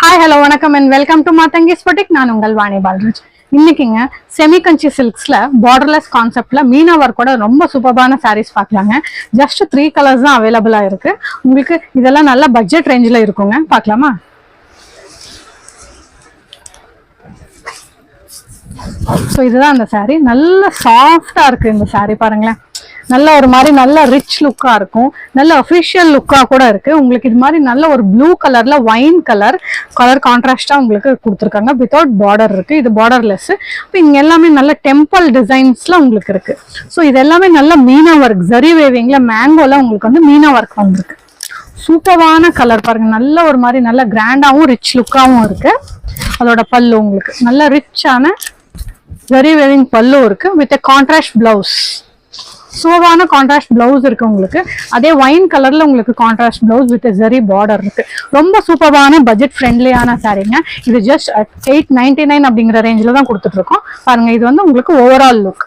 Hi hello வணக்கம் and welcome to மாதங்கிஸ் boutique. நான் உங்கள் வாணி பால்ராஜ். இன்னைக்குங்க செமி கஞ்சி சில்க்ஸ்ல பார்டர்லெஸ் கான்செப்ட்ல மீனா ஒர்க்கோட ரொம்ப சூப்பரான சாரீஸ் பார்க்கலாங்க. ஜஸ்ட் 3 கலர்ஸ் தான் அவைலபிளா இருக்கு. உங்களுக்கு இதெல்லாம் நல்ல பட்ஜெட் ரேஞ்சில் இருக்குங்க. பார்க்கலாமா? ஸோ இதுதான் அந்த சாரீ. நல்ல சாஃப்டா இருக்கு இந்த சாரீ. பாருங்களேன், நல்ல ஒரு மாதிரி நல்ல ரிச் லுக்கா இருக்கும். நல்ல அஃபிஷியல் லுக்கா கூட இருக்கு. உங்களுக்கு இது மாதிரி நல்ல ஒரு ப்ளூ கலர்ல ஒயின் கலர் கான்ட்ராஸ்டா உங்களுக்கு கொடுத்துருக்காங்க. வித்தவுட் பார்டர் இருக்கு. இது பார்டர்லெஸ். இப்போ இங்க எல்லாமே நல்ல டெம்பிள் டிசைன்ஸ்ல உங்களுக்கு இருக்கு. ஸோ இது எல்லாமே நல்ல மீனா ஒர்க், ஜரி வேவிங்ல மேங்கோல உங்களுக்கு வந்து மீனா ஒர்க் வந்திருக்கு. சூப்பரான கலர் பாருங்க. நல்ல ஒரு மாதிரி நல்ல கிராண்டாவும் ரிச் லுக்காவும் இருக்கு. அதோட பல்லு உங்களுக்கு நல்ல ரிச்சான ஜரி வேவிங் பல்லு இருக்கு. With contrast blouse. சூப்பரான கான்ட்ராஸ்ட் பிளவுஸ் இருக்கு உங்களுக்கு. அதே ஒயின் கலர்ல உங்களுக்கு contrast blouse with zari border இருக்கு. ரொம்ப சூப்பரான பட்ஜெட் ஃப்ரெண்ட்லியான சாரீங்க. இது ஜஸ்ட் 899 அப்படிங்கிற ரேஞ்சில தான் கொடுத்துட்டு இருக்கோம். பாருங்க, இது வந்து உங்களுக்கு ஓவரால் லுக்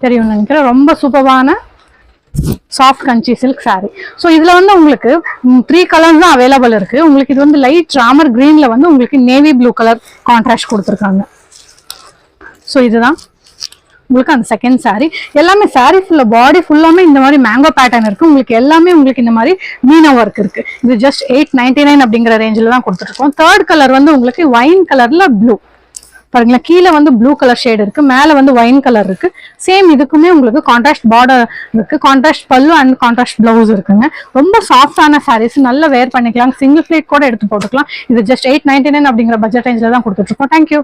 தெரியும் நினைக்கிறேன். ரொம்ப சூப்பரான சாஃப்ட் கஞ்சி சில்க் சாரி. ஸோ இதுல வந்து உங்களுக்கு 3 கலர்ஸ் தான் அவைலபிள் இருக்கு. உங்களுக்கு இது வந்து லைட் ராமர் கிரீன்ல வந்து உங்களுக்கு நேவி ப்ளூ கலர் கான்ட்ராஸ்ட் கொடுத்துருக்காங்க. ஸோ இதுதான் உங்களுக்கு அந்த செகண்ட் சாரீ. எல்லாமே சாரீ ஃபுல்லா பாடி ஃபுல்லாமே இந்த மாதிரி மேங்கோ பேட்டர்ன் இருக்கு. உங்களுக்கு எல்லாமே உங்களுக்கு இந்த மாதிரி மீனா ஒர்க் இருக்கு. இது ஜஸ்ட் 899 அப்படிங்கிற ரேஞ்சில தான் கொடுத்துருக்கோம். தேர்ட் கலர் வந்து உங்களுக்கு ஒயின் கலர்ல ப்ளூ பாருங்களா. கீழே வந்து ப்ளூ கலர் ஷேட் இருக்கு, மேல வந்து ஒயின் கலர் இருக்கு. சேம் இதுக்குமே உங்களுக்கு கான்ட்ராஸ்ட் பார்டர் இருக்கு, கான்ட்ராஸ்ட் பல்லு அண்ட் கான்ட்ராஸ்ட் பிளவுஸ் இருக்குங்க. ரொம்ப சாஃப்டான சாரீஸ், நல்ல வேர் பண்ணிக்கலாம். சிங்கிள் பிளேட் கூட எடுத்து போட்டுக்கலாம். இது ஜஸ்ட் 899 அப்படிங்கிற பட்ஜெட் ரேஞ்சில தான் கொடுத்துட்டு இருக்கோம். தேங்க்யூ.